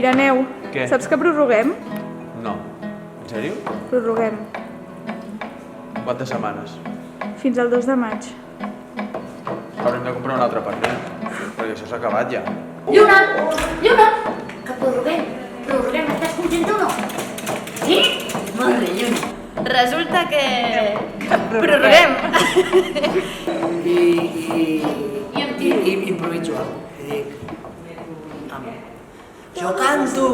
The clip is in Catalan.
Ireneu, Què? saps que prorroguem? No. En sèrio? Prorroguem. Quantes setmanes? Fins al 2 de maig. Haurem de comprar un altre partit, perquè això s'ha acabat ja. Lluna! Lluna! Que prorroguem. Prorroguem, estàs content o no? Sí? Molt bé, Lluna. Resulta que prorroguem. I improviso alguna cosa. I dic... Jo canto!